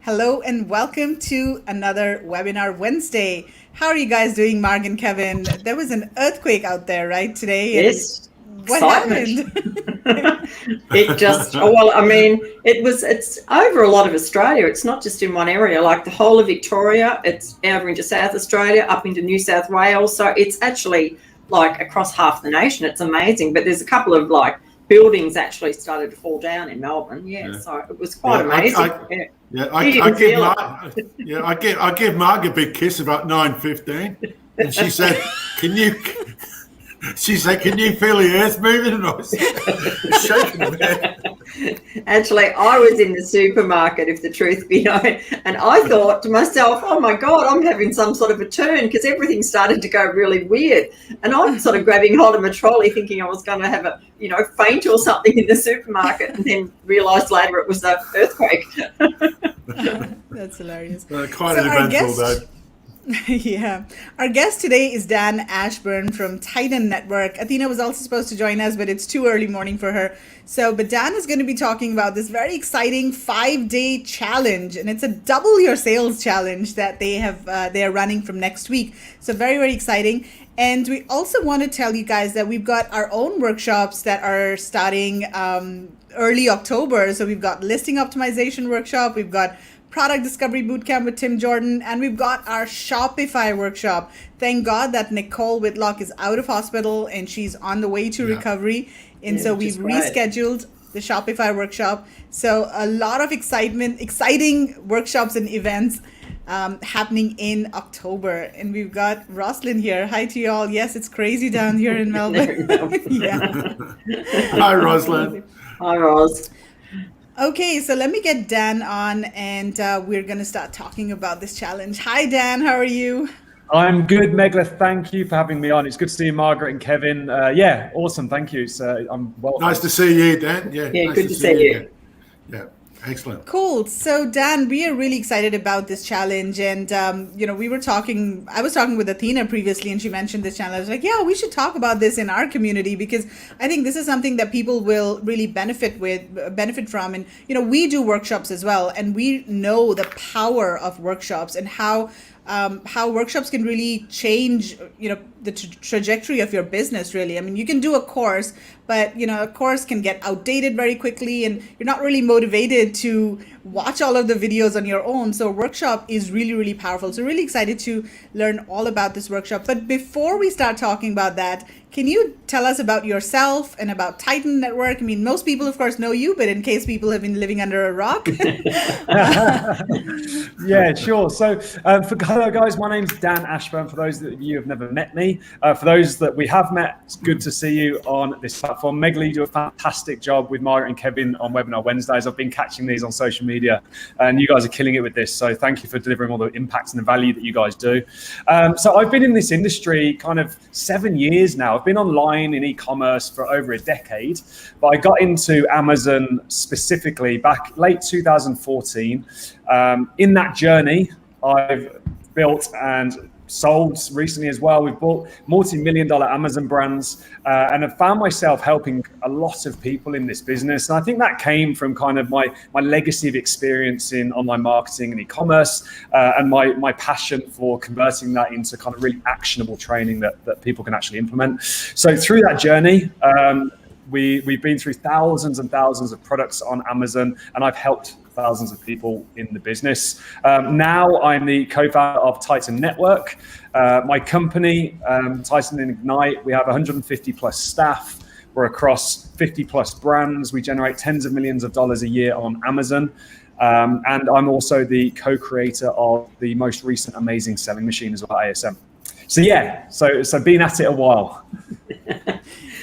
Hello and welcome to another Webinar Wednesday. How are you guys doing, Marg and Kevin? There was an earthquake out there, right, today? Yes, What excitement. happened? It's over a lot of Australia. It's not just in one area, like the whole of Victoria. It's over into South Australia, up into New South Wales. So it's actually like across half the nation. It's amazing. But there's a couple of like buildings actually started to fall down in Melbourne. Yeah. So it was quite amazing. I give Marg a big kiss about 9:15, and she said, "Can you?" She said, "Can you feel the earth moving?" And I was shaking my head. Actually, I was in the supermarket, if the truth be known, and I thought to myself, "Oh my God, I'm having some sort of a turn," because everything started to go really weird. And I'm sort of grabbing hold of my trolley, thinking I was going to have a, faint or something in the supermarket, and then realised later it was an earthquake. That's hilarious. Quite an eventful day. Yeah. Our guest today is Dan Ashburn from Titan Network. Athena was also supposed to join us, but it's too early morning for her. But Dan is going to be talking about this very exciting 5-day challenge, and it's a double your sales challenge that they are running from next week. So very, very exciting. And we also want to tell you guys that we've got our own workshops that are starting early October. So we've got listing optimization workshop, we've got product discovery bootcamp with Tim Jordan, and we've got our Shopify workshop. Thank God that Nicole Whitlock is out of hospital and she's on the way to recovery. And so we've rescheduled the Shopify workshop. So a lot of exciting workshops and events happening in October. And we've got Roslyn here. Hi to you all. Yes, it's crazy down here in Melbourne. Yeah. Hi, Roslyn. Hi, Ros. Okay, so let me get Dan on, and we're going to start talking about this challenge. Hi, Dan. How are you? I'm good, Megla. Thank you for having me on. It's good to see you, Margaret and Kevin. Yeah, awesome. Thank you. So I'm well. Nice to see you, Dan. Yeah, nice good to see you. Yeah. Excellent. Cool. So Dan, we are really excited about this challenge, and I was talking with Athena previously, and she mentioned this challenge. I was like, yeah, we should talk about this in our community, because I think this is something that people will really benefit from. And we do workshops as well, and we know the power of workshops and how workshops can really change the trajectory of your business. Really, I mean, you can do a course, but a course can get outdated very quickly, and you're not really motivated to watch all of the videos on your own. So a workshop is really, really powerful. So really excited to learn all about this workshop. But before we start talking about that, can you tell us about yourself and about Titan Network? I mean, most people, of course, know you, but in case people have been living under a rock. Yeah, sure. So hello, guys. My name's Dan Ashburn. For those of you who have never met me, for those that we have met, it's good to see you on this platform. Megla, you do a fantastic job with Margaret and Kevin on Webinar Wednesdays. I've been catching these on social media, and you guys are killing it with this. So thank you for delivering all the impacts and the value that you guys do. So I've been in this industry kind of 7 years now. I've been online in e-commerce for over a decade, but I got into Amazon specifically back late 2014. In that journey, I've built and sold recently as well. We've bought multi-million-dollar Amazon brands, and I've found myself helping a lot of people in this business. And I think that came from kind of my legacy of experience in online marketing and e-commerce, and my passion for converting that into kind of really actionable training that people can actually implement. So through that journey, we've been through thousands and thousands of products on Amazon, and I've helped thousands of people in the business. Now I'm the co-founder of Titan Network. My company, Titan Ignite, we have 150 plus staff. We're across 50 plus brands. We generate tens of millions of dollars a year on Amazon. And I'm also the co-creator of the most recent amazing selling machine as well, ASM. So yeah, so been at it a while.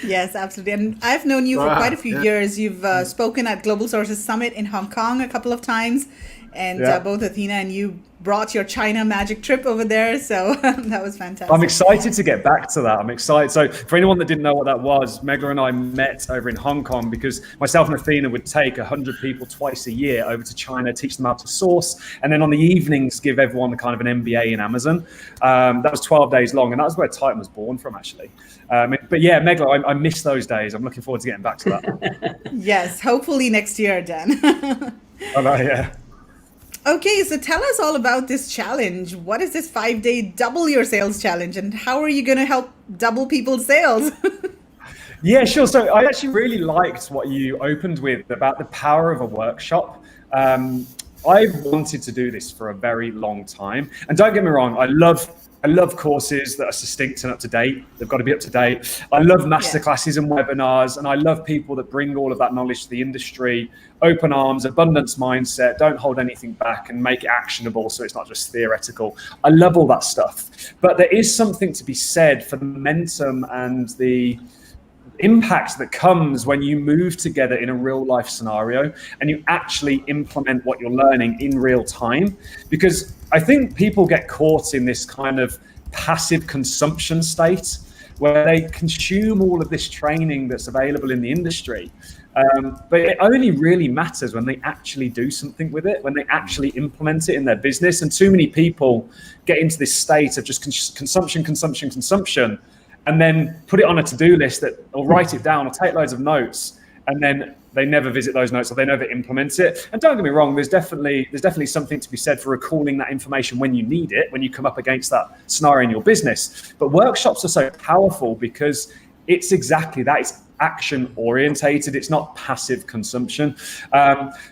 Yes, absolutely. And I've known you for quite a few years. You've spoken at Global Sources Summit in Hong Kong a couple of times. And both Athena and you brought your China magic trip over there. So that was fantastic. I'm excited to get back to that. I'm excited. So for anyone that didn't know what that was, Megla and I met over in Hong Kong because myself and Athena would take 100 people twice a year over to China, teach them how to source, and then on the evenings, give everyone kind of an MBA in Amazon. That was 12 days long. And that was where Titan was born from, actually. But yeah, Megla, I miss those days. I'm looking forward to getting back to that. Yes, hopefully next year, Dan. Oh, no, yeah. Okay, so tell us all about this challenge. What is this 5-day double your sales challenge, and how are you going to help double people's sales? Yeah, sure. So I actually really liked what you opened with about the power of a workshop. I've wanted to do this for a very long time. And don't get me wrong, I love courses that are succinct and up to date. They've got to be up to date. I love masterclasses and webinars, and I love people that bring all of that knowledge to the industry, open arms, abundance mindset, don't hold anything back, and make it actionable so it's not just theoretical. I love all that stuff. But there is something to be said for the momentum and the impact that comes when you move together in a real life scenario and you actually implement what you're learning in real time. Because I think people get caught in this kind of passive consumption state where they consume all of this training that's available in the industry. But it only really matters when they actually do something with it, when they actually implement it in their business. And too many people get into this state of just consumption, and then put it on a to-do list or write it down or take loads of notes, and then they never visit those notes or they never implement it. And don't get me wrong, there's definitely something to be said for recalling that information when you need it, when you come up against that scenario in your business. But workshops are so powerful because it's exactly that. It's action orientated. It's not passive consumption.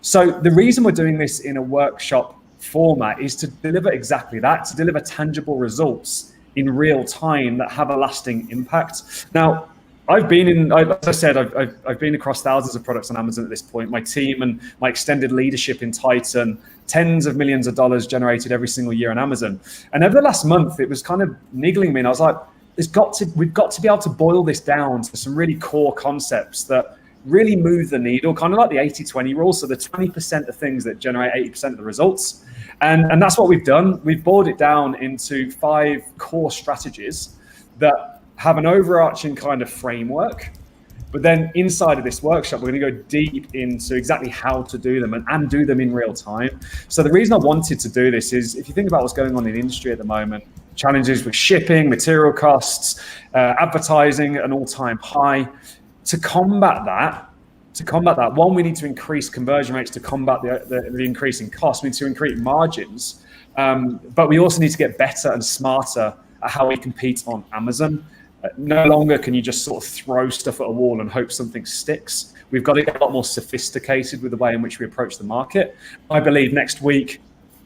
So the reason we're doing this in a workshop format is to deliver exactly that, to deliver tangible results in real time that have a lasting impact. Now, as I said, I've been across thousands of products on Amazon at this point. My team and my extended leadership in Titan, tens of millions of dollars generated every single year on Amazon. And over the last month, it was kind of niggling me. And I was like, we've got to be able to boil this down to some really core concepts that really move the needle, kind of like the 80-20 rule. So the 20% of things that generate 80% of the results. And that's what we've done. We've boiled it down into 5 core strategies that have an overarching kind of framework. But then inside of this workshop, we're going to go deep into exactly how to do them and do them in real time. So the reason I wanted to do this is, if you think about what's going on in the industry at the moment, challenges with shipping, material costs, advertising at an all-time high. To combat that, one, we need to increase conversion rates to combat the increasing costs. We need to increase margins, but we also need to get better and smarter at how we compete on Amazon. No longer can you just sort of throw stuff at a wall and hope something sticks. We've got to get a lot more sophisticated with the way in which we approach the market. I believe next week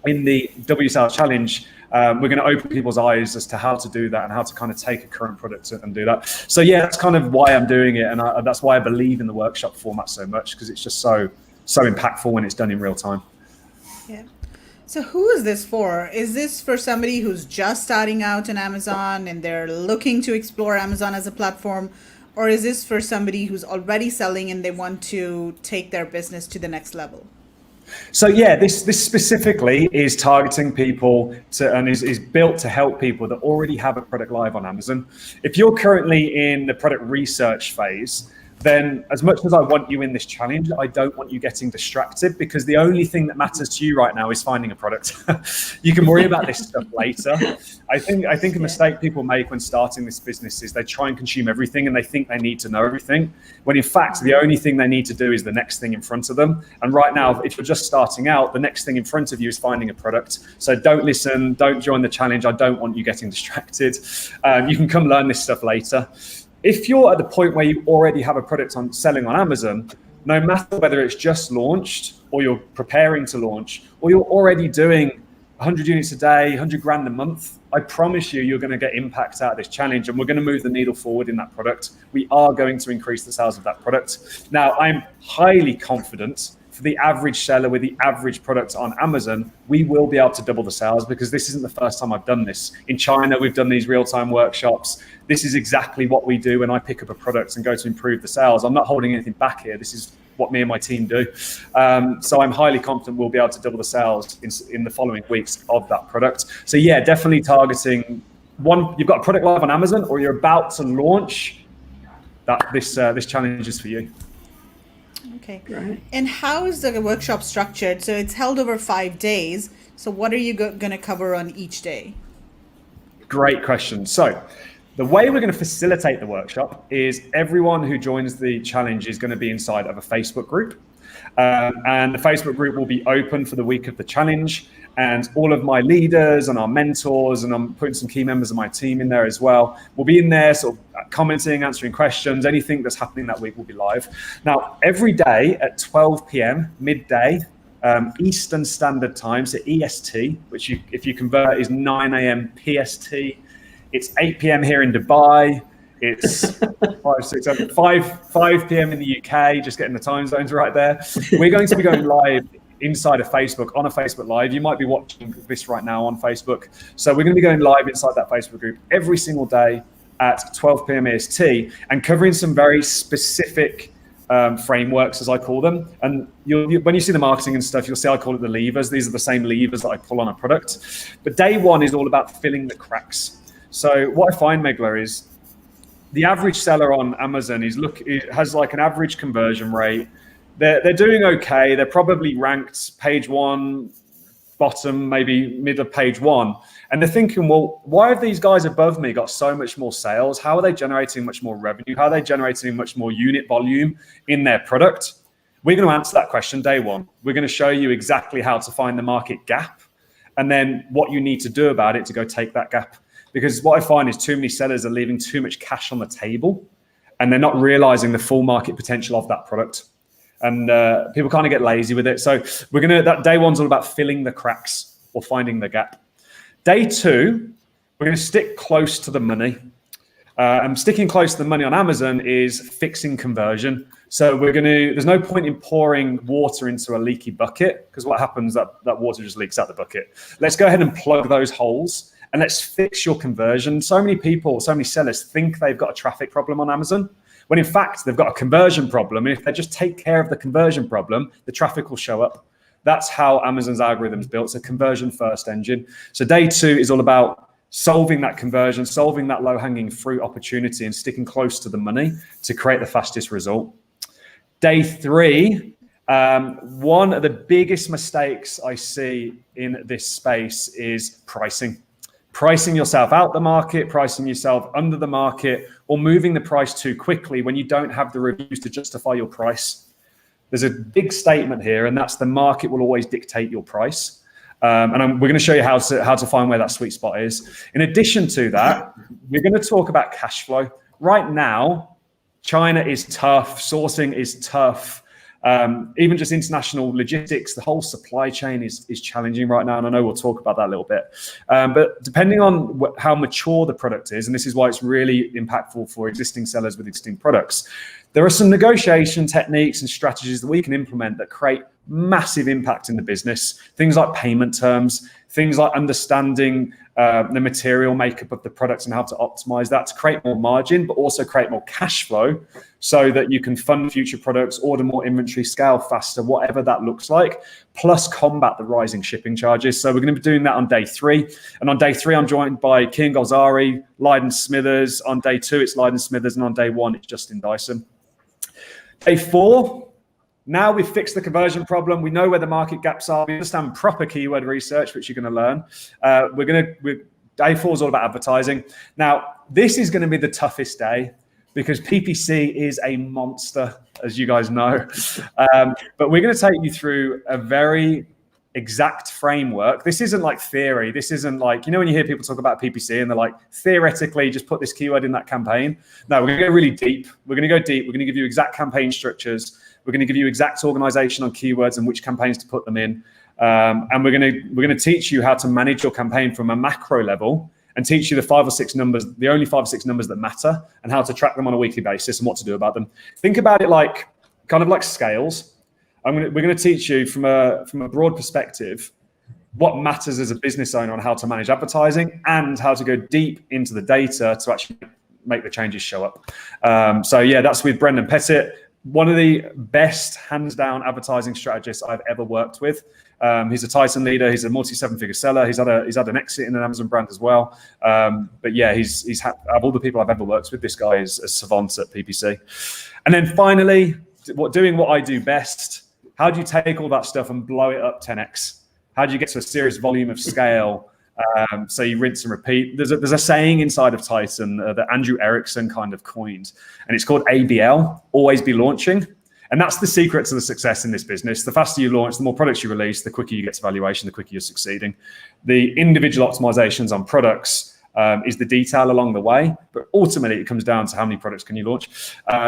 in the W Sales Challenge, we're going to open people's eyes as to how to do that and how to kind of take a current product and do that. So yeah, that's kind of why I'm doing it, and that's why I believe in the workshop format so much, because it's just so impactful when it's done in real time. Yeah. So who is this for? Is this for somebody who's just starting out on Amazon and they're looking to explore Amazon as a platform? Or is this for somebody who's already selling and they want to take their business to the next level? So yeah, this specifically is targeting people and is built to help people that already have a product live on Amazon. If you're currently in the product research phase, then as much as I want you in this challenge, I don't want you getting distracted, because the only thing that matters to you right now is finding a product. You can worry about this stuff later. I think a mistake people make when starting this business is they try and consume everything and they think they need to know everything, when in fact, the only thing they need to do is the next thing in front of them. And right now, if you're just starting out, the next thing in front of you is finding a product. So don't listen, don't join the challenge. I don't want you getting distracted. You can come learn this stuff later. If you're at the point where you already have a product selling on Amazon, no matter whether it's just launched or you're preparing to launch, or you're already doing 100 units a day, 100 grand a month, I promise you're going to get impact out of this challenge, and we're going to move the needle forward in that product. We are going to increase the sales of that product. Now, I'm highly confident for the average seller with the average product on Amazon, we will be able to double the sales, because this isn't the first time I've done this. In China, we've done these real-time workshops. This is exactly what we do when I pick up a product and go to improve the sales. I'm not holding anything back here. This is what me and my team do. So I'm highly confident we'll be able to double the sales in the following weeks of that product. So yeah, definitely targeting one, you've got a product live on Amazon or you're about to launch, that this challenge is for you. Okay. Right. And how is the workshop structured? So it's held over 5 days. So what are you going to cover on each day? Great question. So the way we're going to facilitate the workshop is everyone who joins the challenge is going to be inside of a Facebook group. And the Facebook group will be open for the week of the challenge. And all of my leaders and our mentors, and I'm putting some key members of my team in there as well, will be in there sort of commenting, answering questions, anything that's happening that week will be live. Now, every day at 12 p.m., midday, Eastern Standard Time, so EST, which if you convert is 9 a.m. PST. It's 8 p.m. here in Dubai. It's 5 p.m. in the UK, just getting the time zones right there. We're going to be going live inside of Facebook, on a Facebook Live. You might be watching this right now on Facebook. So we're going to be going live inside that Facebook group every single day at 12 p.m. EST and covering some very specific frameworks, as I call them. And when you see the marketing and stuff, you'll see I call it the levers. These are the same levers that I pull on a product. But day one is all about filling the cracks. So what I find, Megla, is the average seller on Amazon has like an average conversion rate. They're doing okay. They're probably ranked page one, bottom, maybe mid of page one. And they're thinking, well, why have these guys above me got so much more sales? How are they generating much more revenue? How are they generating much more unit volume in their product? We're going to answer that question day one. We're going to show you exactly how to find the market gap and then what you need to do about it to go take that gap. Because what I find is too many sellers are leaving too much cash on the table and they're not realizing the full market potential of that product. And people kind of get lazy with it. So that day one's all about filling the cracks or finding the gap. Day two, we're going to stick close to the money. And sticking close to the money on Amazon is fixing conversion. So there's no point in pouring water into a leaky bucket, because what happens, that water just leaks out the bucket. Let's go ahead and plug those holes and let's fix your conversion. So many people, so many sellers think they've got a traffic problem on Amazon, when in fact they've got a conversion problem. And if they just take care of the conversion problem, the traffic will show up. That's how Amazon's algorithm is built. It's a conversion first engine. So day two is all about solving that conversion, solving that low-hanging fruit opportunity and sticking close to the money to create the fastest result. Day three, one of the biggest mistakes I see in this space is pricing. Pricing yourself out the market, pricing yourself under the market, or moving the price too quickly when you don't have the reviews to justify your price. There's a big statement here, and that's the market will always dictate your price. We're going to show you how to find where that sweet spot is. In addition to that, we're going to talk about cash flow. Right now, China is tough, sourcing is tough. Even just international logistics, the whole supply chain is challenging right now. And I know we'll talk about that a little bit. But depending on how mature the product is, and this is why it's really impactful for existing sellers with existing products, there are some negotiation techniques and strategies that we can implement that create massive impact in the business. Things like payment terms, things like understanding the material makeup of the products and how to optimize that to create more margin, but also create more cash flow so that you can fund future products, order more inventory, scale faster, whatever that looks like, plus combat the rising shipping charges. So we're going to be doing that on day three. And on day three, I'm joined by Kian Golzari, Lydon Smithers. On day two, it's Lydon Smithers. And on day one, it's Justin Dyson. Day four, now we've fixed the conversion problem. We know where the market gaps are. We understand proper keyword research, which you're going to learn. Day four is all about advertising. Now, this is going to be the toughest day because PPC is a monster, as you guys know. But we're going to take you through a very exact framework. This isn't like theory. This isn't like, when you hear people talk about PPC and they're like, theoretically, just put this keyword in that campaign. No, we're going to go really deep. We're going to go deep. We're going to give you exact campaign structures. We're going to give you exact organization on keywords and which campaigns to put them in. And we're going to teach you how to manage your campaign from a macro level and teach you the only 5 or 6 numbers that matter and how to track them on a weekly basis and what to do about them. Think about it like scales. We're going to teach you from a broad perspective what matters as a business owner on how to manage advertising and how to go deep into the data to actually make the changes show up. That's with Brendan Pettit, one of the best hands down advertising strategists I've ever worked with. He's a Titan leader. He's a multi-7-figure seller. He's had an exit in an Amazon brand as well. He's of all the people I've ever worked with, this guy is a savant at PPC. And then finally, doing what I do best. How do you take all that stuff and blow it up 10x? How do you get to a serious volume of scale? So you rinse and repeat. There's a saying inside of Titan that Andrew Erickson kind of coined, and it's called ABL, always be launching. And that's the secret to the success in this business. The faster you launch, the more products you release, the quicker you get to valuation, the quicker you're succeeding. The individual optimizations on products is the detail along the way, but ultimately it comes down to how many products can you launch.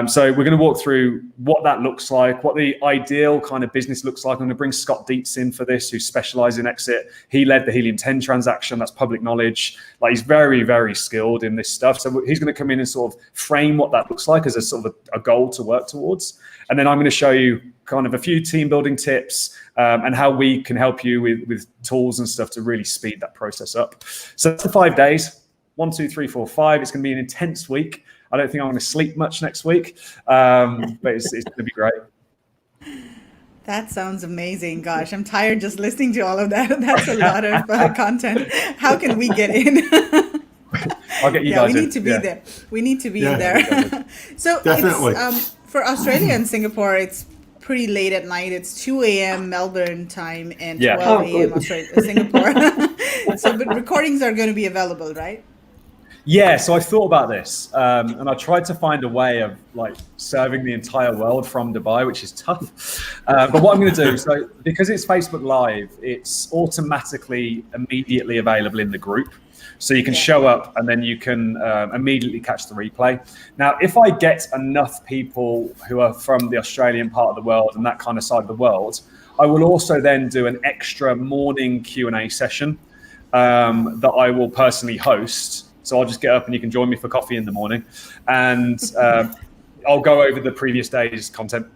So we're going to walk through what that looks like, what the ideal kind of business looks like. I'm going to bring Scott Dietz in for this, who specializes in exit. He led the Helium 10 transaction. That's public knowledge. Like, he's very, very skilled in this stuff. So he's going to come in and sort of frame what that looks like as a sort of a goal to work towards. And then I'm going to show you kind of a few team building tips and how we can help you with tools and stuff to really speed that process up. So that's the 5 days. 1, 2, 3, 4, 5. It's going to be an intense week. I don't think I'm going to sleep much next week, but it's going to be great. That sounds amazing. Gosh, I'm tired just listening to all of that. That's a lot of content. How can we get in? I'll get you guys we in. need to be there. We need to be Yeah, there. So definitely. it's, for Australia and Singapore, it's pretty late at night. It's 2 a.m. Melbourne time and 12 a.m. Australia, Singapore. So, but recordings are going to be available, right? Yeah, so I thought about this, and I tried to find a way of like serving the entire world from Dubai, which is tough. But what I'm going to do, so because it's Facebook Live, it's automatically immediately available in the group. So you can show up and then you can immediately catch the replay. Now, if I get enough people who are from the Australian part of the world and that kind of side of the world, I will also then do an extra morning Q&A session that I will personally host. So I'll just get up and you can join me for coffee in the morning, and I'll go over the previous day's content.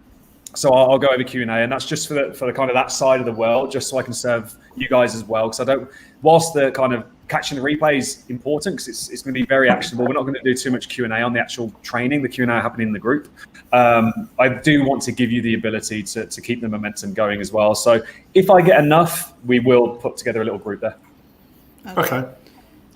So I'll go over Q&A, and that's just for the kind of that side of the world, just so I can serve you guys as well. Because I don't, whilst the kind of catching the replay is important because it's going to be very actionable, we're not going to do too much Q&A on the actual training. The Q&A happening in the group. I do want to give you the ability to keep the momentum going as well. So if I get enough, we will put together a little group there. Okay.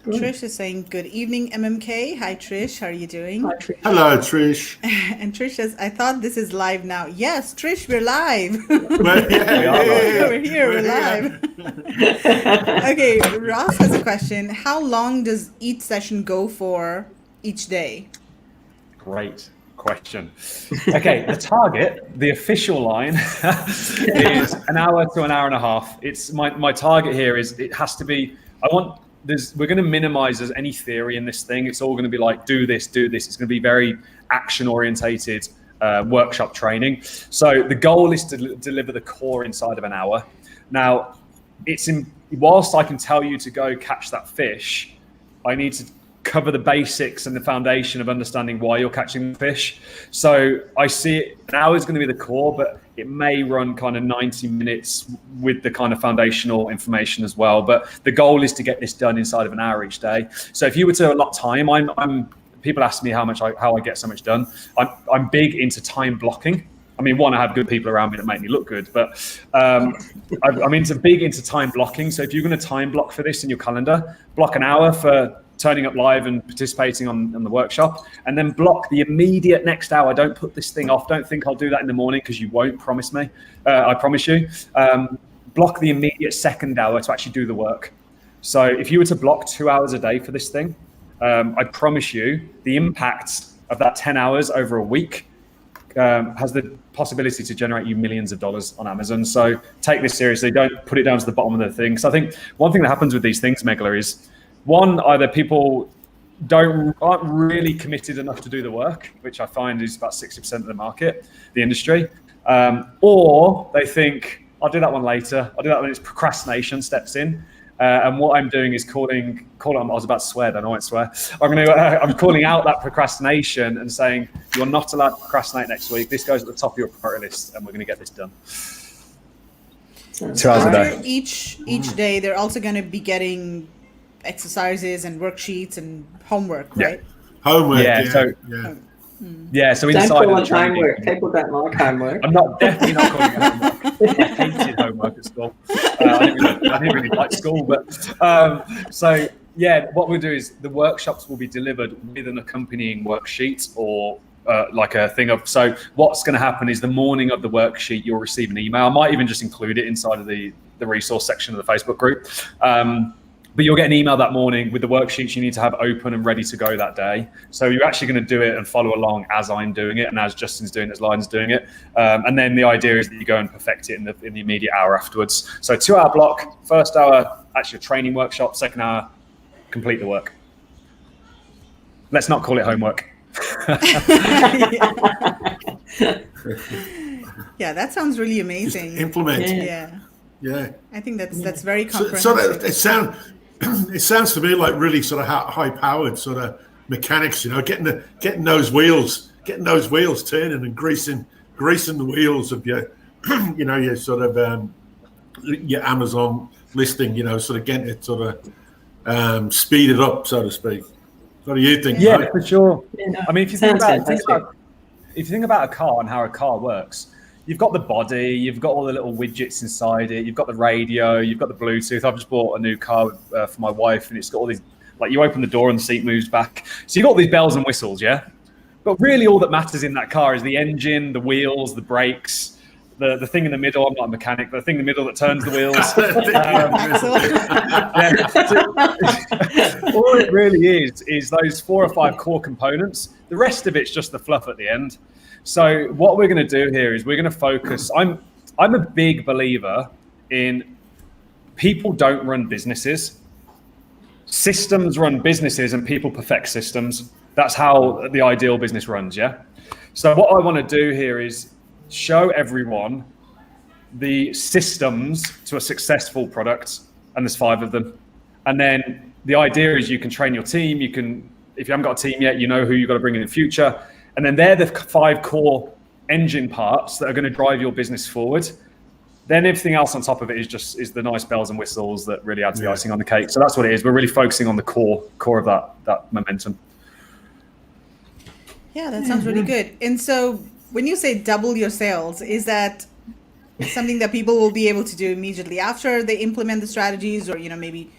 Trish is saying, good evening, MMK. Hi, Trish. How are you doing? Hi, Trish. Hello, Trish. And Trish says, I thought this is live now. Yes, Trish, we're live. Well, yeah. We're here, we're live. Okay, Ross has a question. How long does each session go for each day? Great question. Okay, the target, the official line is an hour to an hour and a half. It's my target here is it has to be, we're going to minimize as any theory in this thing. It's all going to be like, do this. It's going to be very action orientated workshop training. So the goal is to deliver the core inside of an hour. Now, whilst I can tell you to go catch that fish, I need to cover the basics and the foundation of understanding why you're catching the fish. So I see it, an hour is going to be the core, but it may run kind of 90 minutes with the kind of foundational information as well. But the goal is to get this done inside of an hour each day. So if you were to allot time, people ask me how I get so much done. I'm big into time blocking. I mean, one, I have good people around me that make me look good, but I'm big into time blocking. So if you're going to time block for this in your calendar, block an hour for turning up live and participating on the workshop, and then block the immediate next hour. Don't put this thing off. Don't think I'll do that in the morning, because you won't, promise me. I promise you. Block the immediate second hour to actually do the work. So if you were to block 2 hours a day for this thing, I promise you the impact of that 10 hours over a week has the possibility to generate you millions of dollars on Amazon. So take this seriously. Don't put it down to the bottom of the thing. So I think one thing that happens with these things, Megla, is either people aren't really committed enough to do the work, which I find is about 60% of the market, the industry, or they think, I'll do that one later. I'll do that when it's procrastination steps in. And what I'm doing is calling. I was about to swear, then I won't swear. I'm calling out that procrastination and saying, you're not allowed to procrastinate next week. This goes at the top of your priority list, and we're going to get this done. 2 hours a day. Each day, they're also going to be getting exercises and worksheets and homework, right? Homework. Yeah. So Don't inside call of it the training, homework. People don't like homework. I'm definitely not calling it homework. I hated homework at school. I didn't really like school, but what we'll do is the workshops will be delivered with an accompanying worksheet or like a thing of. So what's going to happen is the morning of the worksheet, you'll receive an email. I might even just include it inside of the resource section of the Facebook group. But you'll get an email that morning with the worksheets you need to have open and ready to go that day. So you're actually going to do it and follow along as I'm doing it and as Justin's doing it, as Lyden's doing it. And then the idea is that you go and perfect it in the immediate hour afterwards. So 2-hour block, first hour, actually a training workshop, second hour, complete the work. Let's not call it homework. Yeah, that sounds really amazing. Just implement. Yeah. I think that's very comprehensive. So it sounds to me like really sort of high powered sort of mechanics, getting those wheels turning and greasing the wheels of your your sort of your Amazon listing, sort of getting it sort of speeded up, so to speak. What do you think? Yeah, Mike? for sure. Yeah, I mean, if you think about a car and how a car works, you've got the body, you've got all the little widgets inside it, you've got the radio, you've got the Bluetooth. I've just bought a new car for my wife, and it's got all these, like, you open the door and the seat moves back. So you've got all these bells and whistles, yeah? But really all that matters in that car is the engine, the wheels, the brakes, the thing in the middle. I'm not a mechanic, but the thing in the middle that turns the wheels. All it really is those 4 or 5 core components. The rest of it's just the fluff at the end. So what we're going to do here is we're going to focus. I'm a big believer in people don't run businesses. Systems run businesses and people perfect systems. That's how the ideal business runs, yeah? So what I want to do here is show everyone the systems to a successful product, and there's 5 of them. And then the idea is you can train your team. You can, if you haven't got a team yet, you know who you've got to bring in the future. And then they're the 5 core engine parts that are going to drive your business forward. Then everything else on top of it is the nice bells and whistles that really adds the icing on the cake. So that's what it is. We're really focusing on the core of that momentum. Yeah, that sounds really good. And so when you say double your sales, is that something that people will be able to do immediately after they implement the strategies, or maybe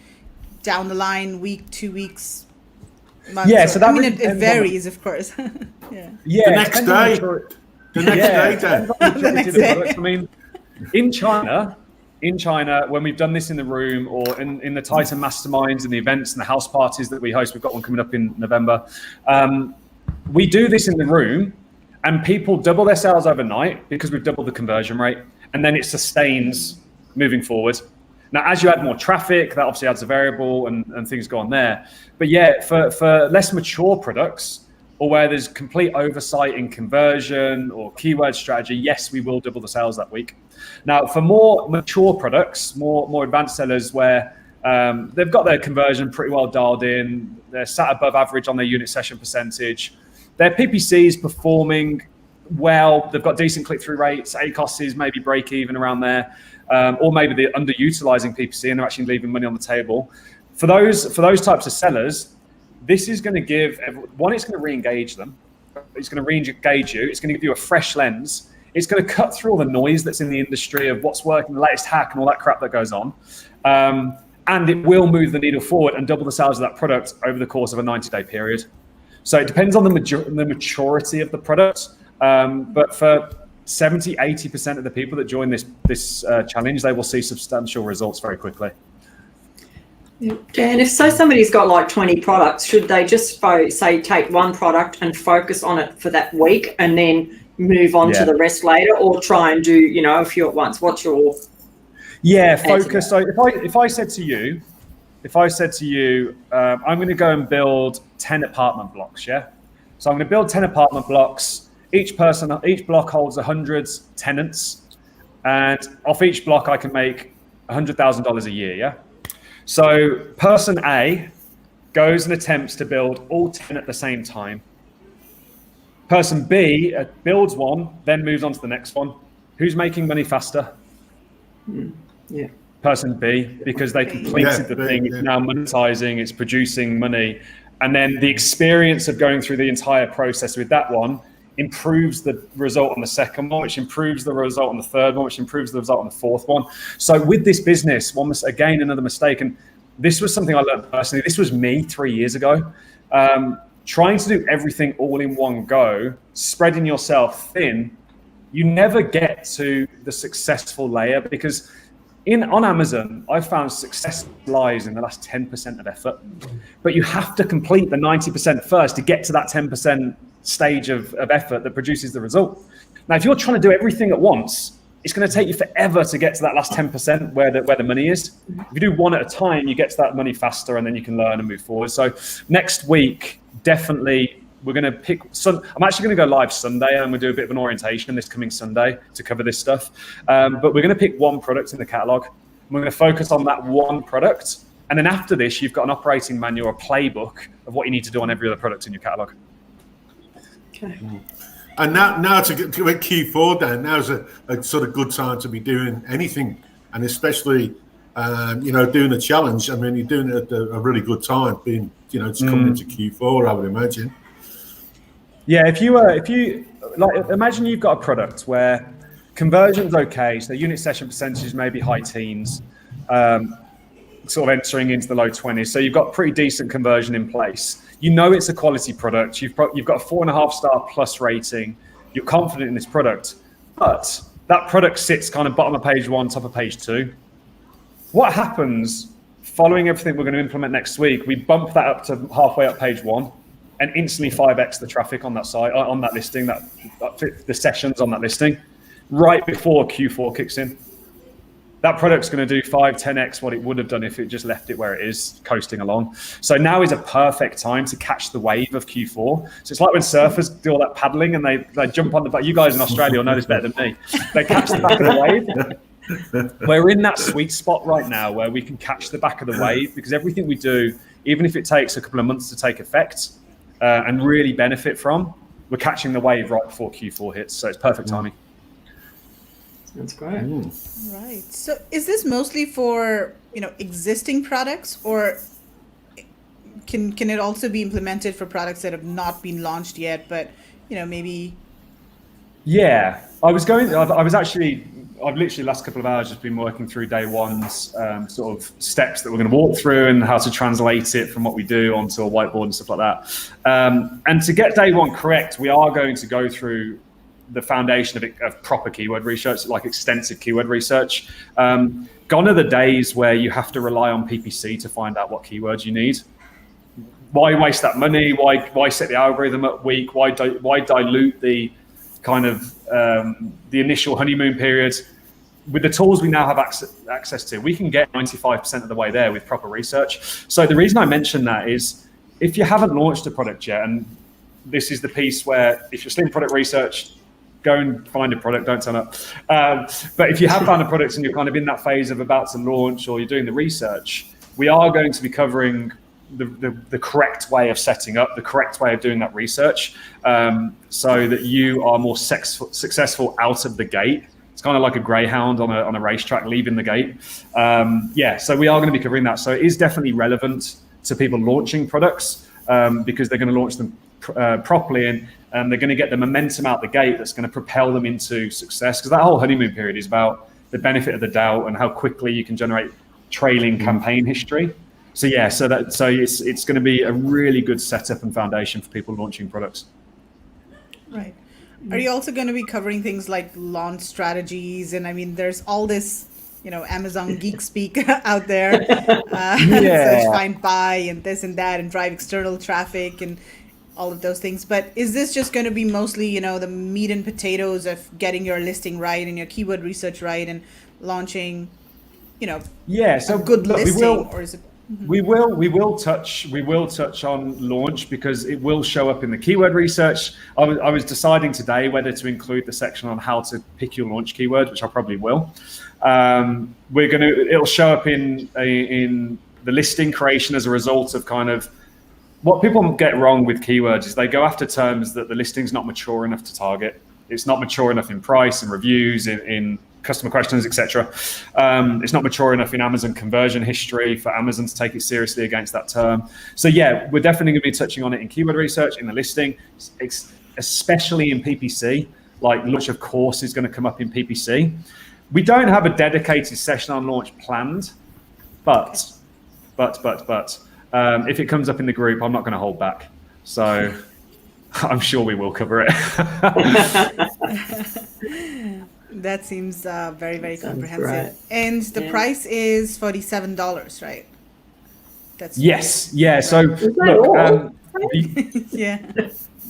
down the line, week, 2 weeks, months? Yeah, so that it varies, of course. The next day. The next day. I mean, in China, when we've done this in the room or in the Titan masterminds and the events and the house parties that we host, we've got one coming up in November. We do this in the room, and people double their sales overnight because we've doubled the conversion rate, and then it sustains moving forward. Now, as you add more traffic, that obviously adds a variable and things go on there. But yeah, for less mature products, or where there's complete oversight in conversion or keyword strategy, yes, we will double the sales that week. Now, for more mature products, more advanced sellers where they've got their conversion pretty well dialed in, they're sat above average on their unit session percentage, their PPC is performing well, they've got decent click-through rates, ACOS is maybe break even around there, or maybe they're underutilizing PPC and they're actually leaving money on the table. For those types of sellers, this is going to give one, it's going to re-engage them. It's going to re-engage you. It's going to give you a fresh lens. It's going to cut through all the noise that's in the industry of what's working, the latest hack and all that crap that goes on. And it will move the needle forward and double the sales of that product over the course of a 90-day period. So it depends on the maturity of the product. But for 70, 80% of the people that join this challenge, they will see substantial results very quickly. Dan, if somebody's got like 20 products, should they just say take one product and focus on it for that week and then move on to the rest later, or try and do a few at once? What's your focus? So if I said to you, I'm going to go and build 10 apartment blocks, yeah? So I'm going to build 10 apartment blocks. Each block holds 100 tenants, and off each block I can make $100,000 a year, yeah? So person A goes and attempts to build all 10 at the same time. Person B builds one, then moves on to the next one. Who's making money faster? Yeah. Person B, because they completed the thing. It's now monetizing, it's producing money. And then the experience of going through the entire process with that one improves the result on the second one, which improves the result on the third one, which improves the result on the fourth one. So with this business, another mistake, and this was something I learned personally. This was me 3 years ago. Trying to do everything all in one go, spreading yourself thin, you never get to the successful layer, because on Amazon, I've found success lies in the last 10% of effort, but you have to complete the 90% first to get to that 10% stage of effort that produces the result. Now, if you're trying to do everything at once, it's going to take you forever to get to that last 10% where the money is. If you do one at a time, you get to that money faster, and then you can learn and move forward. So next week, definitely, we're going to pick. I'm actually going to go live Sunday, and we'll do a bit of an orientation this coming Sunday to cover this stuff. But we're going to pick one product in the catalog. We're going to focus on that one product. And then after this, you've got an operating manual, a playbook of what you need to do on every other product in your catalog. Okay. And now to get Q4, Dan, now's a sort of good time to be doing anything, and especially, doing a challenge. I mean, you're doing it at a really good time, being, it's coming into Q4, I would imagine. Yeah, if you like, imagine you've got a product where conversion's okay, so unit session percentages may be high teens, sort of entering into the low 20s. So you've got pretty decent conversion in place. You know it's a quality product. You've got a 4.5 star plus rating. You're confident in this product, but that product sits kind of bottom of page 1, top of page 2. What happens following everything we're going to implement next week? We bump that up to halfway up page 1, and instantly 5x the traffic on that site, on that listing, the sessions on that listing, right before Q4 kicks in. That product's going to do 5-10x what it would have done if it just left it where it is, coasting along. So now is a perfect time to catch the wave of Q4. So it's like when surfers do all that paddling and they jump on the back. You guys in Australia will know this better than me. They catch the back of the wave. We're in that sweet spot right now where we can catch the back of the wave, because everything we do, even if it takes a couple of months to take effect and really benefit from, we're catching the wave right before Q4 hits. So it's perfect timing. That's great. Right. So is this mostly for, existing products, or can it also be implemented for products that have not been launched yet, but, maybe? Yeah, I've literally last couple of hours just been working through day one's sort of steps that we're going to walk through and how to translate it from what we do onto a whiteboard and stuff like that. And to get day one correct, we are going to go through the foundation of proper keyword research, like extensive keyword research. Gone are the days where you have to rely on PPC to find out what keywords you need. Why waste that money? Why set the algorithm up weak? Why dilute the kind of the initial honeymoon period? With the tools we now have access to, we can get 95% of the way there with proper research. So the reason I mention that is, if you haven't launched a product yet, and this is the piece where if you're still in product research, go and find a product, don't turn up. But if you have found a product and you're kind of in that phase of about to launch, or you're doing the research, we are going to be covering the correct way of setting up, the correct way of doing that research, so that you are more successful out of the gate. It's kind of like a greyhound on a racetrack leaving the gate. So we are going to be covering that. So it is definitely relevant to people launching products, because they're going to launch them properly, and they're going to get the momentum out the gate that's going to propel them into success, because that whole honeymoon period is about the benefit of the doubt and how quickly you can generate trailing campaign history. So it's going to be a really good setup and foundation for people launching products. Right. Are you also going to be covering things like launch strategies? And I mean, there's all this, Amazon geek speak out there. Search, find, buy, and this and that, and drive external traffic and all of those things. But is this just going to be mostly, the meat and potatoes of getting your listing right and your keyword research right and launching, so a good listing, or is it? We will touch on launch, because it will show up in the keyword research. I was deciding today whether to include the section on how to pick your launch keyword, which I probably will. It'll show up in the listing creation as a result of kind of what people get wrong with keywords is they go after terms that the listing's not mature enough to target. It's not mature enough in price and reviews, in customer questions, etc. It's not mature enough in Amazon conversion history for Amazon to take it seriously against that term. So yeah, we're definitely going to be touching on it in keyword research, in the listing, especially in PPC. Like launch, of course, is going to come up in PPC. We don't have a dedicated session on launch planned, but if it comes up in the group, I'm not going to hold back. So I'm sure we will cover it. That seems very, very Sounds comprehensive. great. And the price is $47, right? That's Yes. Yeah. So Is that look, all? yeah.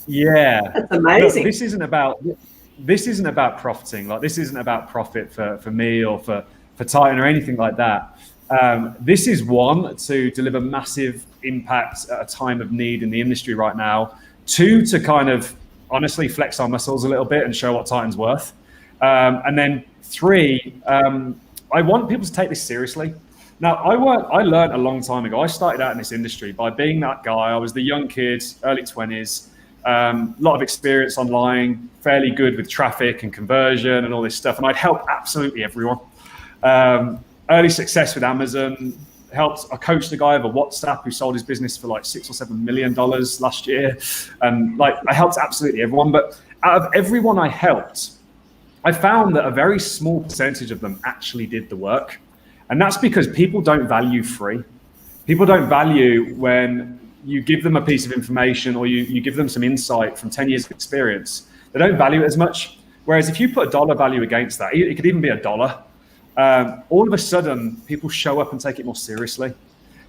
yeah. That's amazing. Look, this isn't about profiting. Like, this isn't about profit for me or for Titan or anything like that. This is one, to deliver massive impact at a time of need in the industry right now. Two, to kind of honestly flex our muscles a little bit and show what Titan's worth. And then three, I want people to take this seriously. Now, I learned a long time ago. I started out in this industry by being that guy. I was the young kid, early 20s, a lot of experience online, fairly good with traffic and conversion and all this stuff. And I'd help absolutely everyone. Early success with Amazon. I coached a guy over WhatsApp who sold his business for like $6 or $7 million last year. And like, I helped absolutely everyone. But out of everyone I helped, I found that a very small percentage of them actually did the work. And that's because people don't value free. People don't value when you give them a piece of information or you give them some insight from 10 years of experience. They don't value it as much. Whereas if you put a dollar value against that, it could even be $1. All of a sudden, people show up and take it more seriously.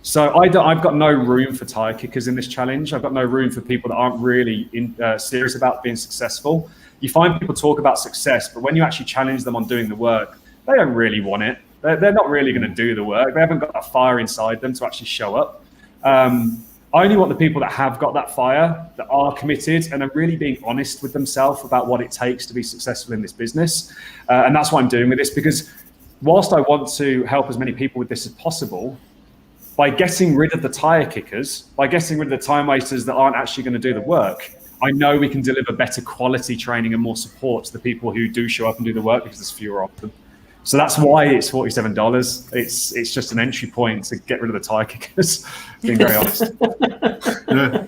So I've got no room for tire kickers in this challenge. I've got no room for people that aren't really serious about being successful. You find people talk about success, but when you actually challenge them on doing the work, they don't really want it. They're not really going to do the work. They haven't got that fire inside them to actually show up. I only want the people that have got that fire, that are committed and are really being honest with themselves about what it takes to be successful in this business. And that's what I'm doing with this, because whilst I want to help as many people with this as possible, by getting rid of the tire kickers, by getting rid of the time wasters that aren't actually going to do the work, I know we can deliver better quality training and more support to the people who do show up and do the work, because there's fewer of them. So that's why it's $47. It's just an entry point to get rid of the tire kickers, being very honest. Yeah.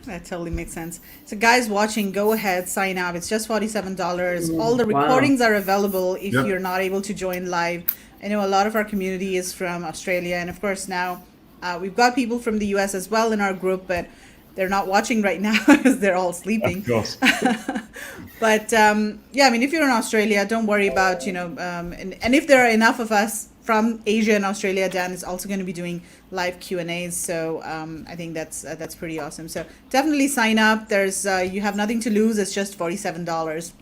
That totally makes sense. So guys watching, go ahead, sign up. It's just $47. All the recordings are available if you're not able to join live. I know a lot of our community is from Australia, and of course now we've got people from the US as well in our group, but they're not watching right now because they're all sleeping. Of course. But yeah, I mean, if you're in Australia, don't worry about, and if there are enough of us from Asia and Australia, Dan is also going to be doing live Q&As. So I think that's pretty awesome. So definitely sign up. There's you have nothing to lose. It's just $47.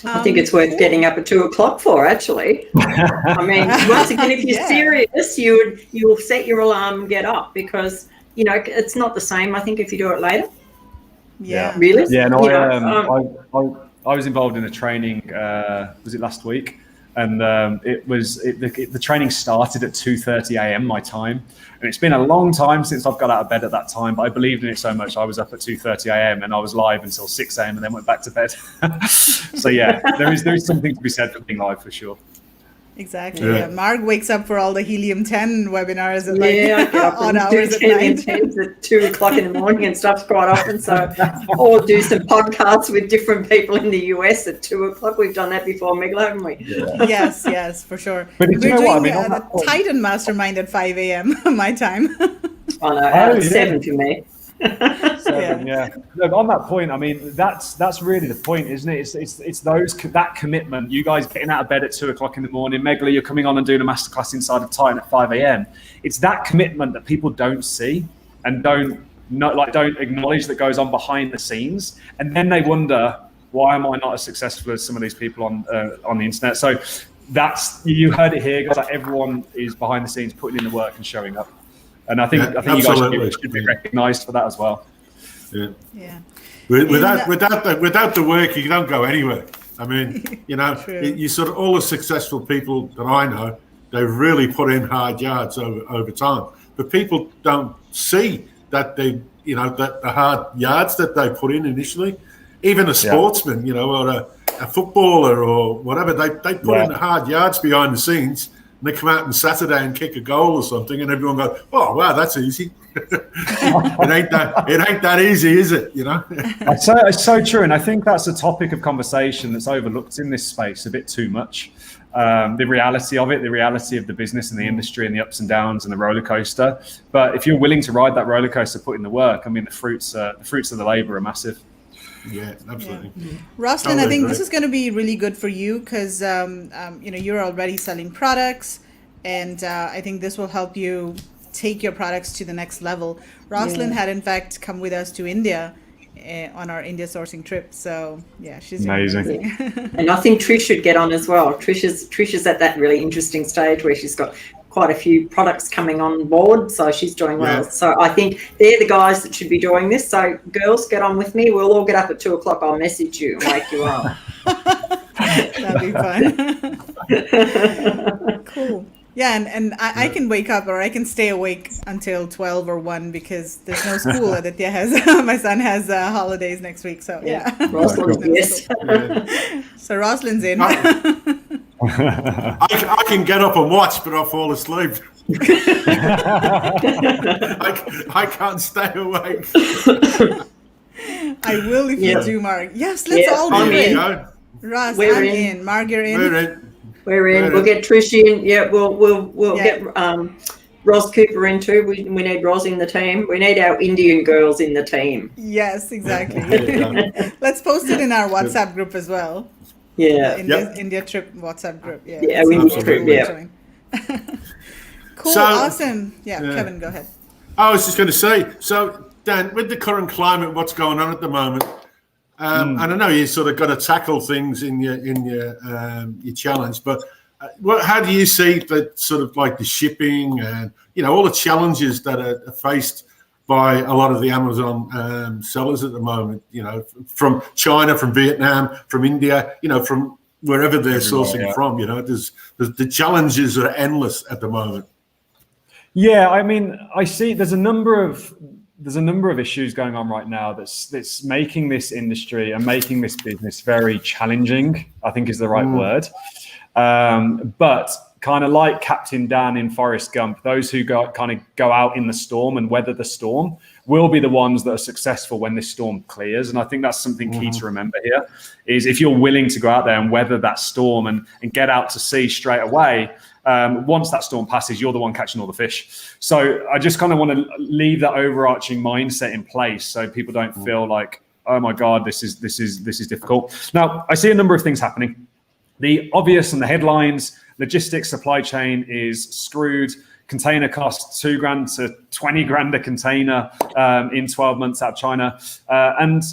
I think it's worth getting up at 2:00 for, actually. I mean, once again, if you're serious, you'll set your alarm and get up, because it's not the same, I think, if you do it later. Yeah. Really? Yeah, no, I was involved in a training, was it last week? And the training started at 2:30 a.m. my time. And it's been a long time since I've got out of bed at that time, but I believed in it so much I was up at 2:30 a.m. and I was live until 6 a.m. and then went back to bed. So yeah, there is something to be said for being live, for sure. Exactly. Yeah. Mark wakes up for all the helium-10 webinars at I get up odd and do hours at night. helium-10s at 2:00 in the morning and stuff quite often. So, or do some podcasts with different people in the US at 2:00. We've done that before, Miguel, haven't we? Yeah. Yes, for sure. But We're you know doing what I mean? the Titan Mastermind at 5 a.m. my time. I know, 7 for me. Yeah. Look, on that point, I mean, that's really the point, isn't it? It's that commitment. You guys getting out of bed at 2:00 in the morning. Megla, you're coming on and doing a masterclass inside of Titan at 5 a.m. It's that commitment that people don't see and don't acknowledge that goes on behind the scenes, and then they wonder, why am I not as successful as some of these people on the internet? So you heard it here, guys. Like, everyone is behind the scenes putting in the work and showing up. And I think you guys should be recognised for that as well. Yeah. Without the work, you don't go anywhere. I mean, you sort of, all the successful people that I know, they really put in hard yards over time. But people don't see that that the hard yards that they put in initially. Even a sportsman, or a footballer or whatever, they put in the hard yards behind the scenes. And they come out on Saturday and kick a goal or something, and everyone goes, "Oh, wow, that's easy." It ain't that easy, is it? It's so true, and I think that's a topic of conversation that's overlooked in this space a bit too much. The reality of it, the reality of the business and the industry, and the ups and downs and the roller coaster. But if you're willing to ride that roller coaster, put in the work, I mean, the fruits of the labour are massive. Yeah, absolutely. Rosalind, I Totally think agree. this is going to be really good for you because you're already selling products, and I think this will help you take your products to the next level. Rosalind had in fact come with us to India on our India sourcing trip. So yeah, she's doing Amazing. amazing. And I think Trish should get on as well. Trish is at that really interesting stage where she's got quite a few products coming on board, so she's doing well. Yeah. So I think they're the guys that should be doing this. So girls, get on with me. We'll all get up at 2:00. I'll message you and wake you up. That'd be fun. Cool. Yeah, and I can wake up or I can stay awake until 12 or 1 because there's no school. Aditya has, my son has holidays next week. So yeah. Rosalind, yes. Yeah. So Rosalind's in. I can get up and watch, but I'll fall asleep. I can't stay awake. I will if you do, Mark. Yes, let's all Oh, do there you it. go. Ross, We're I'm in. in. Mark, you're in. We're in. We're in. We're We'll in. get Trish in. Yeah, we'll Yeah. get Ros Cooper in too. We need Ros in the team. We need our Indian girls in the team. Yes, exactly. There you go. Let's post it in our WhatsApp group as well. Yeah. India trip WhatsApp group. Yeah. Yeah, That's we what need we'll trip, be yeah. doing. Cool. So- Awesome. Yeah, Yeah. Kevin, go ahead. I was just going to say, so Dan, with the current climate, what's going on at the moment, and I know you sort of got to tackle things in your challenge, but how do you see that sort of like the shipping and all the challenges that are faced by a lot of the Amazon sellers at the moment? From China, from Vietnam, from India, from wherever they're sourcing from. There's the challenges are endless at the moment. Yeah, I mean, I see there's a number of issues going on right now that's making this industry and making this business very challenging, I think is the right word. But kind of like Captain Dan in Forrest Gump, those who go out in the storm and weather the storm will be the ones that are successful when this storm clears. And I think that's something key to remember here is if you're willing to go out there and weather that storm and get out to sea straight away, once that storm passes, you're the one catching all the fish. So I just kind of want to leave that overarching mindset in place so people don't feel like, oh my God, this is difficult. Now, I see a number of things happening. The obvious and the headlines, logistics, supply chain is screwed. Container costs $2,000 to $20,000 a container in 12 months out of China. And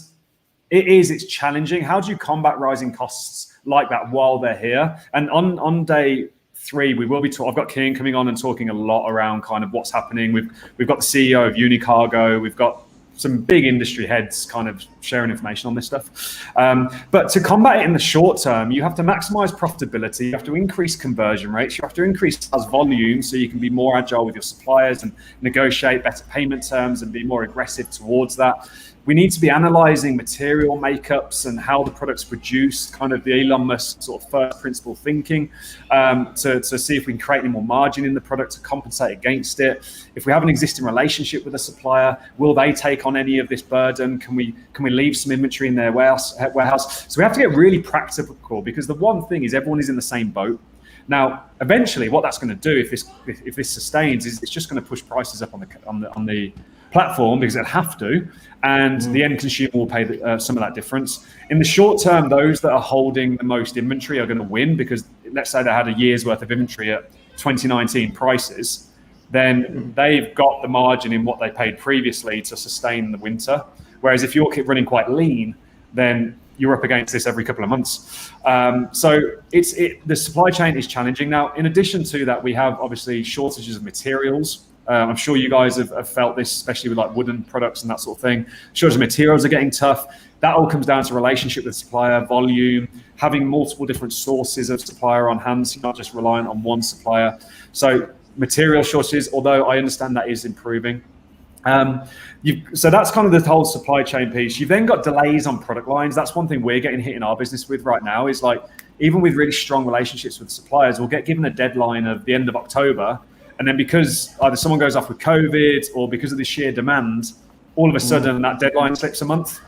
it's challenging. How do you combat rising costs like that while they're here? And on day 3, we will be I've got Kian coming on and talking a lot around kind of what's happening. We've got the CEO of Unicargo. We've got some big industry heads kind of sharing information on this stuff. But to combat it in the short term, you have to maximize profitability. You have to increase conversion rates. You have to increase sales volume so you can be more agile with your suppliers and negotiate better payment terms and be more aggressive towards that. We need to be analyzing material makeups and how the product's produced, kind of the Elon Musk sort of first principle thinking, to see if we can create any more margin in the product to compensate against it. If we have an existing relationship with a supplier, will they take on any of this burden? Can we leave some inventory in their warehouse? So we have to get really practical because the one thing is everyone is in the same boat. Now, eventually, what that's going to do if this sustains is it's just going to push prices up on the platform because it'll have to, and the end consumer will pay some of that difference. In the short term, those that are holding the most inventory are going to win because let's say they had a year's worth of inventory at 2019 prices, then they've got the margin in what they paid previously to sustain the winter. Whereas if you're running quite lean, then you're up against this every couple of months. So the supply chain is challenging. Now, in addition to that, we have obviously shortages of materials. I'm sure you guys have felt this, especially with like wooden products and that sort of thing. Shortage of materials are getting tough. That all comes down to relationship with supplier, volume, having multiple different sources of supplier on hand, so you're not just reliant on one supplier. So material shortages, although I understand that is improving. So that's kind of the whole supply chain piece. You've then got delays on product lines. That's one thing we're getting hit in our business with right now is like, even with really strong relationships with suppliers, we'll get given a deadline of the end of October. And then because either someone goes off with COVID or because of the sheer demand, all of a sudden that deadline slips a month.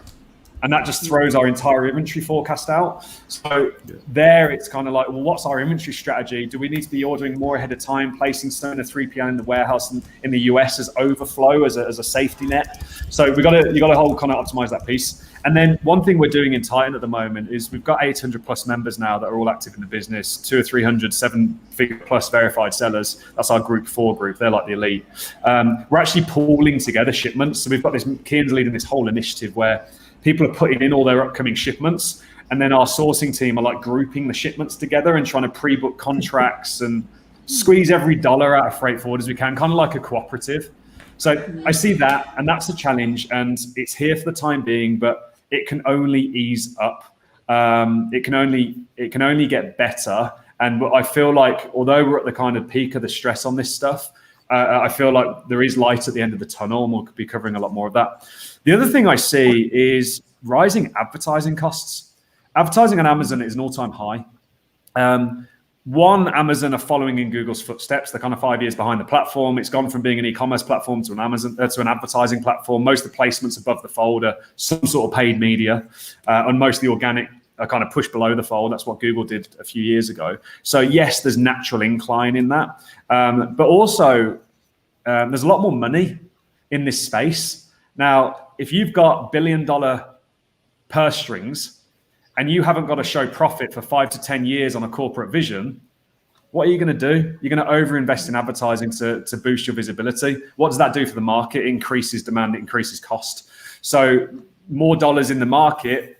And that just throws our entire inventory forecast out. So there it's kind of like, well, what's our inventory strategy? Do we need to be ordering more ahead of time, placing some in a 3PL in the warehouse in the US as overflow, as a safety net? So you got to whole kind of optimize that piece. And then one thing we're doing in Titan at the moment is we've got 800 plus members now that are all active in the business, 200 or 300 7-figure plus verified sellers. That's our group 4 group. They're like the elite. We're actually pooling together shipments. So we've got this, Kian's leading this whole initiative where people are putting in all their upcoming shipments. And then our sourcing team are like grouping the shipments together and trying to pre-book contracts and squeeze every dollar out of freight forward as we can, kind of like a cooperative. So I see that, and that's a challenge, and it's here for the time being, but it can only ease up. It can only get better. And I feel like, although we're at the kind of peak of the stress on this stuff, I feel like there is light at the end of the tunnel, and we'll be covering a lot more of that. The other thing I see is rising advertising costs. Advertising on Amazon is an all-time high. Amazon are following in Google's footsteps. They're kind of 5 years behind the platform. It's gone from being an e-commerce platform to an advertising platform. Most of the placements above the fold are some sort of paid media, and most of the organic are kind of pushed below the fold. That's what Google did a few years ago. So yes, there's natural incline in that, but also there's a lot more money in this space. Now, if you've got billion-dollar purse strings and you haven't got to show profit for 5 to 10 years on a corporate vision, what are you going to do? You're going to overinvest in advertising to boost your visibility. What does that do for the market? It increases demand, it increases cost. So more dollars in the market,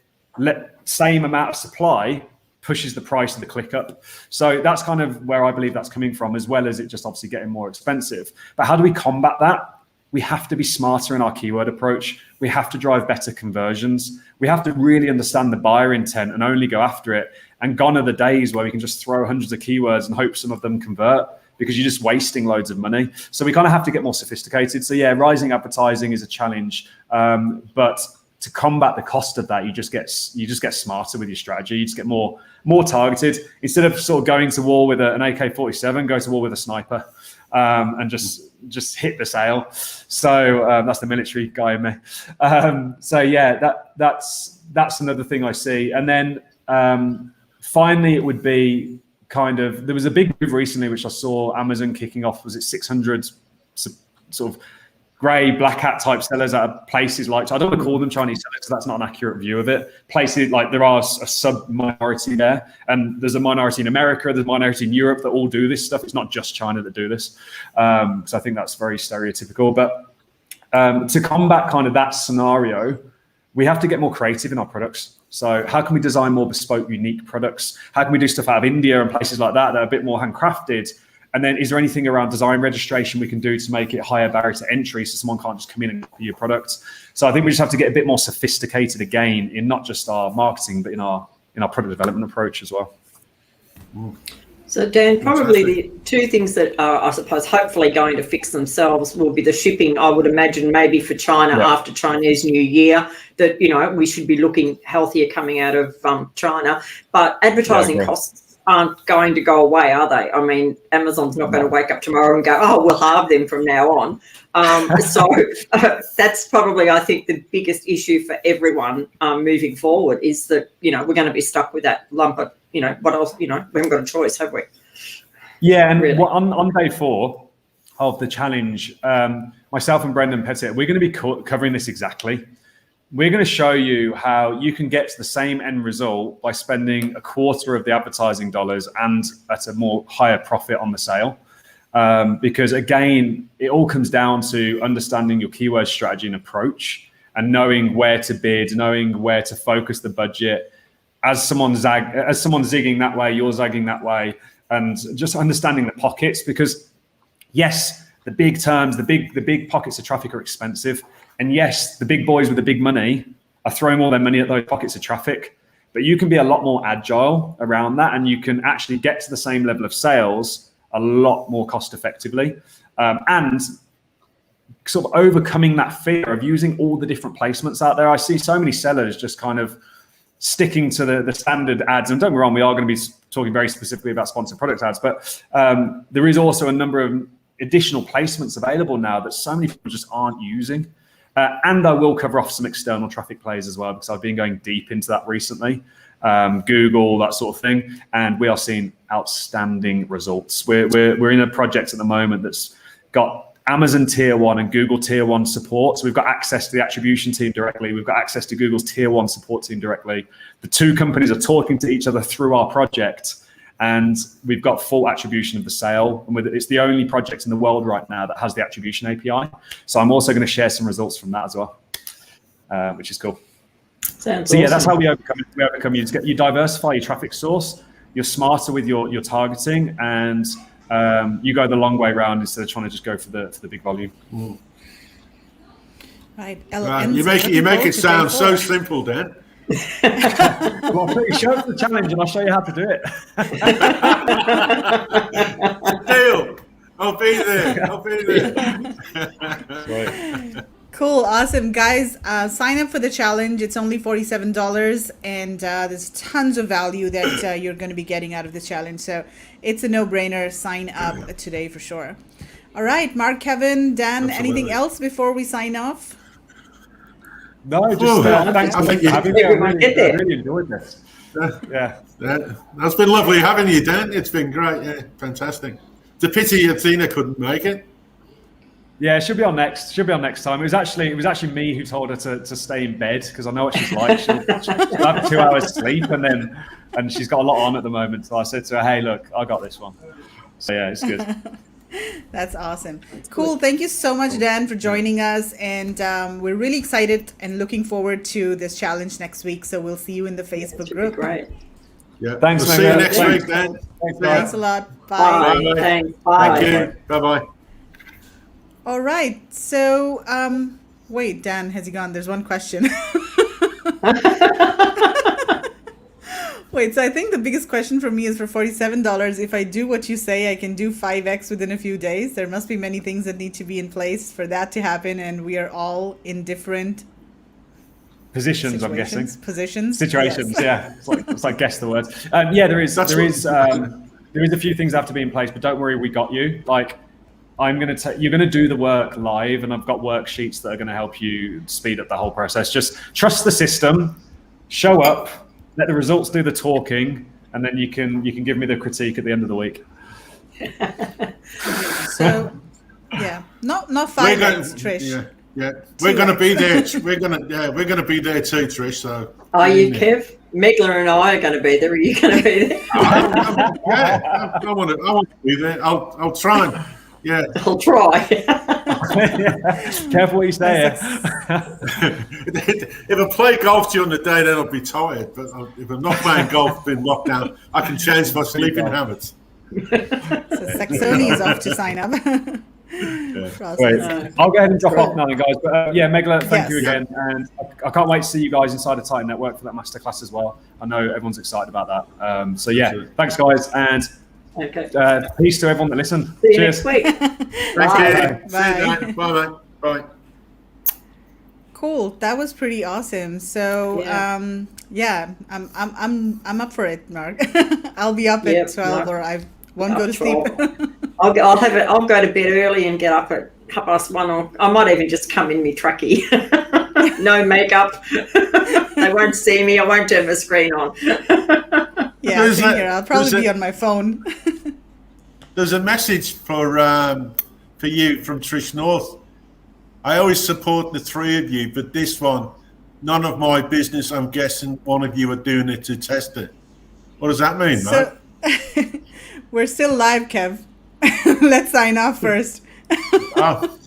same amount of supply pushes the price of the click up. So that's kind of where I believe that's coming from, as well as it just obviously getting more expensive. But how do we combat that? We have to be smarter in our keyword approach. We have to drive better conversions. We have to really understand the buyer intent and only go after it. And gone are the days where we can just throw hundreds of keywords and hope some of them convert, because you're just wasting loads of money. So we kind of have to get more sophisticated. So yeah, rising advertising is a challenge, but to combat the cost of that, you just get smarter with your strategy. You just get more targeted. Instead of sort of going to war with an AK-47, go to war with a sniper, and just hit the sale. So that's the military guy in me. So yeah, that's another thing I see. And then finally, it would be kind of, there was a big move recently which I saw Amazon kicking off. Was it 600 sort of grey black hat type sellers at places like, I don't want to call them Chinese sellers because that's not an accurate view of it. Places like, there are a sub minority there, and there's a minority in America, there's a minority in Europe that all do this stuff. It's not just China that do this. So I think that's very stereotypical. But to combat kind of that scenario, we have to get more creative in our products. So how can we design more bespoke, unique products? How can we do stuff out of India and places like that are a bit more handcrafted? And then is there anything around design registration we can do to make it higher barrier to entry so someone can't just come in and copy your product? So I think we just have to get a bit more sophisticated again in not just our marketing, but in our product development approach as well. So Dan, probably the two things that are, I suppose, hopefully going to fix themselves will be the shipping. I would imagine maybe for China after Chinese New Year, that, you know, we should be looking healthier coming out of China. But advertising costs aren't going to go away, are they? I mean, Amazon's not going to wake up tomorrow and go, oh, we'll halve them from now on. So that's probably, I think, the biggest issue for everyone moving forward is that, you know, we're going to be stuck with that lump of, you know, what else, you know, we haven't got a choice, have we? Yeah, and really. On day 4 of the challenge, myself and Brendan Pettit, we're going to be covering this exactly. We're going to show you how you can get to the same end result by spending a quarter of the advertising dollars and at a more higher profit on the sale. Because again, it all comes down to understanding your keyword strategy and approach, and knowing where to bid, knowing where to focus the budget. As someone's zigging that way, you're zagging that way, and just understanding the pockets. Because yes, the big terms, the big pockets of traffic are expensive. And yes, the big boys with the big money are throwing all their money at those pockets of traffic, but you can be a lot more agile around that, and you can actually get to the same level of sales a lot more cost effectively, and sort of overcoming that fear of using all the different placements out there. I see so many sellers just kind of sticking to the standard ads, and don't get me wrong, we are going to be talking very specifically about sponsored product ads, but there is also a number of additional placements available now that so many people just aren't using. And I will cover off some external traffic plays as well, because I've been going deep into that recently. Google, that sort of thing, and we are seeing outstanding results. We're in a project at the moment that's got Amazon Tier 1 and Google Tier 1 support. So we've got access to the attribution team directly. We've got access to Google's Tier 1 support team directly. The two companies are talking to each other through our project, and we've got full attribution of the sale. And it's the only project in the world right now that has the attribution API. So I'm also going to share some results from that as well, which is cool. Sounds so yeah, awesome. that's how we overcome. You diversify your traffic source. You're smarter with your targeting, and you go the long way around instead of trying to just go for the big volume. Right. You make it sound so simple, Dan. Well, show us the challenge, and I'll show you how to do it. Deal. I'll be there. Right. Cool, awesome, guys. Sign up for the challenge. It's only $47, and there's tons of value that you're going to be getting out of this challenge. So it's a no-brainer. Sign up today for sure. All right, Mark, Kevin, Dan, Absolutely. anything else before we sign off? No, just thanks for having me. I really enjoyed this. Yeah. That's been lovely having you, Dan. It's been great. Yeah, fantastic. It's a pity Athena couldn't make it. Yeah, she'll be on next. She'll be on next time. It was actually me who told her to stay in bed, because I know what she's like. She'll have 2 hours sleep, and she's got a lot on at the moment. So I said to her, "Hey, look, I got this one." So yeah, it's good. That's awesome. Cool. Thank you so much, Dan, for joining us. And we're really excited and looking forward to this challenge next week. So we'll see you in the Facebook group. Great. Yeah. Thanks, We'll see you next week, Dan. Thanks a lot. Bye. Bye. Thanks. Bye. Thank you. Bye-bye. All right. So, wait, Dan, has he gone? There's one question. Wait, so I think the biggest question for me is for $47. If I do what you say, I can do 5x within a few days. There must be many things that need to be in place for that to happen, and we are all in different Positions, I'm guessing. Positions. Situations, Yes. yeah. It's like guess the words. Yeah, there is a few things that have to be in place, but don't worry, we got you. Like, you're gonna do the work live, and I've got worksheets that are gonna help you speed up the whole process. Just trust the system, show up, let the results do the talking, and then you can give me the critique at the end of the week. So, yeah, not 5x, Trish. Yeah. We're going to be there. We're going to be there too, Trish. So Are you, Kev? Megler and I are going to be there. Are you going to be there? I want to be there. I'll try and. Yeah, I'll try. Careful what you say. If I play golf during the day, then I'll be tired. But if I'm not playing golf, been locked down, I can change my sleeping habits. So Saxony is off to sign up. Right. I'll go ahead and drop off now, guys. But yeah, Megla, thank you again, and I can't wait to see you guys inside the Titan Network for that masterclass as well. I know everyone's excited about that. So yeah, thanks, guys, and peace to everyone that listened. See you Cheers. next week. Thank you. Bye. Bye. Bye. Cool. That was pretty awesome. So yeah, I'm up for it, Mark. I'll be up at 12, or I won't go to sleep. I'll go to bed early and get up at 1:30, or I might even just come in my truckie. No makeup. They won't see me. I won't turn my screen on. Yeah, same here. I'll probably be on my phone. There's a message for you from Trish North. I always support the three of you, but this one, none of my business. I'm guessing one of you are doing it to test it. What does that mean, so, man? We're still live, Kev. Let's sign off first. Oh.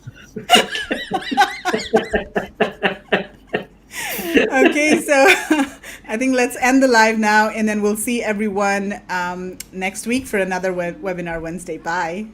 Okay, so I think let's end the live now, and then we'll see everyone next week for another webinar Wednesday. Bye.